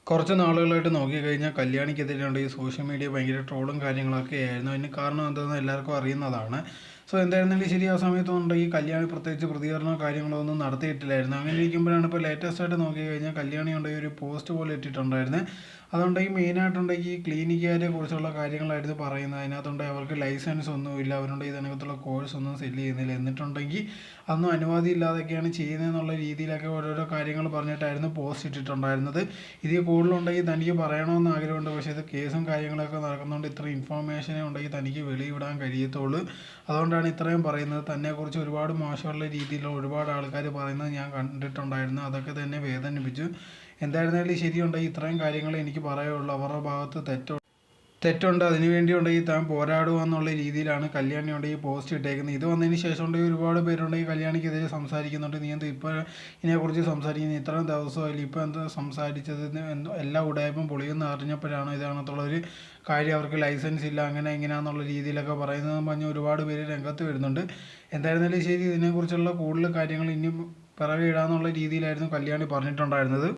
കുറച്ച് നാളുകളായിട്ട് നോക്കിക്കഴിഞ്ഞാൽ കല്യാണിക്കെതിരെയുണ്ട് ഈ സോഷ്യൽ മീഡിയ ഭയങ്കര ട്രോളും കാര്യങ്ങളൊക്കെ ആയിരുന്നു. അതിന് കാരണം എന്താണെന്ന് എല്ലാവർക്കും അറിയുന്നതാണ്. സോ എന്തായിരുന്നാലും ശരി, ആ സമയത്തൊന്നും ഈ കല്യാണി പ്രത്യേകിച്ച് പ്രതികരണമോ കാര്യങ്ങളോ ഒന്നും നടത്തിയിട്ടില്ലായിരുന്നു. അങ്ങനെ ഇരിക്കുമ്പോഴാണ് ഇപ്പോൾ ലേറ്റസ്റ്റ് ആയിട്ട് നോക്കിക്കഴിഞ്ഞാൽ കല്യാണി ഉണ്ടെങ്കിൽ ഒരു പോസ്റ്റ് പോലെ ഇട്ടിട്ടുണ്ടായിരുന്നു. അതുകൊണ്ടെങ്കിൽ മെയിനായിട്ടുണ്ടെങ്കിൽ ഈ ക്ലിനിക്കുകാരെ കുറിച്ചുള്ള കാര്യങ്ങളായിരുന്നു പറയുന്നത്. അതിനകത്തുണ്ടെങ്കിൽ അവർക്ക് ലൈസൻസ് ഒന്നുമില്ല, അവരുണ്ട് ഇതിനകത്തുള്ള കോഴ്സ് ഒന്നും സെല്ല് ചെയ്യുന്നില്ല, എന്നിട്ടുണ്ടെങ്കിൽ അതൊന്നും അനുമതി ഇല്ലാതൊക്കെയാണ് ചെയ്യുന്നതെന്നുള്ള രീതിയിലൊക്കെ ഓരോരോ കാര്യങ്ങൾ പറഞ്ഞിട്ടായിരുന്നു പോസ്റ്റ് ഇട്ടിട്ടുണ്ടായിരുന്നത്. ഇതിൽ കൂടുതലുണ്ടെങ്കിൽ തനിക്ക് പറയണമെന്ന് ആഗ്രഹമുണ്ട്, പക്ഷേ ഇത് കേസും കാര്യങ്ങളൊക്കെ നടക്കുന്നതുകൊണ്ട് ഇത്ര ഇൻഫോർമേഷനെ ഉണ്ടെങ്കിൽ തനിക്ക് വെളിവിടാൻ കഴിയത്തുള്ളൂ. അതുകൊണ്ടാണ് ഇത്രയും പറയുന്നത്. തന്നെക്കുറിച്ച് ഒരുപാട് മോശമുള്ള രീതിയിലുള്ള ഒരുപാട് ആൾക്കാർ പറയുന്നത് ഞാൻ കണ്ടിട്ടുണ്ടായിരുന്നു. അതൊക്കെ തന്നെ വേദനിപ്പിച്ചു. എന്തായിരുന്നാലും ശരിയുണ്ടെങ്കിൽ ഇത്രയും കാര്യങ്ങൾ എനിക്ക് പറയുള്ളൂ. അവരുടെ ഭാഗത്ത് തെറ്റുണ്ട്, അതിനു വേണ്ടിയുണ്ടെങ്കിൽ താൻ പോരാടുക എന്നുള്ള രീതിയിലാണ് കല്യാണി ഉണ്ടെങ്കിൽ പോസ്റ്റ് ഇട്ടേക്കുന്നത്. ഇത് വന്നതിന് ശേഷം ഉണ്ടെങ്കിൽ ഒരുപാട് പേരുണ്ടെങ്കിൽ കല്യാണിക്കെതിരെ സംസാരിക്കുന്നുണ്ട്. നീ എന്താ ഇപ്പോൾ ഇതിനെക്കുറിച്ച് സംസാരിക്കുന്നത്, ഇത്രയും ദിവസമായില്ല, ഇപ്പോൾ എന്താ സംസാരിച്ചതിന് എല്ലാ ഉടായ്പും പൊളിയെന്ന് അറിഞ്ഞപ്പോഴാണ് ഇതേകണക്കുള്ളൊരു കാര്യം, അവർക്ക് ലൈസൻസ് ഇല്ല അങ്ങനെ എങ്ങനെയാണെന്നുള്ള രീതിയിലൊക്കെ പറയുന്നതെന്ന് പറഞ്ഞ് ഒരുപാട് പേര് രംഗത്ത് വരുന്നുണ്ട്. എന്തായിരുന്നാലും ശരി, ഇതിനെക്കുറിച്ചുള്ള കൂടുതൽ കാര്യങ്ങൾ ഇനിയും പിറകെ ഇടാന്നുള്ള രീതിയിലായിരുന്നു കല്യാണി പറഞ്ഞിട്ടുണ്ടായിരുന്നത്.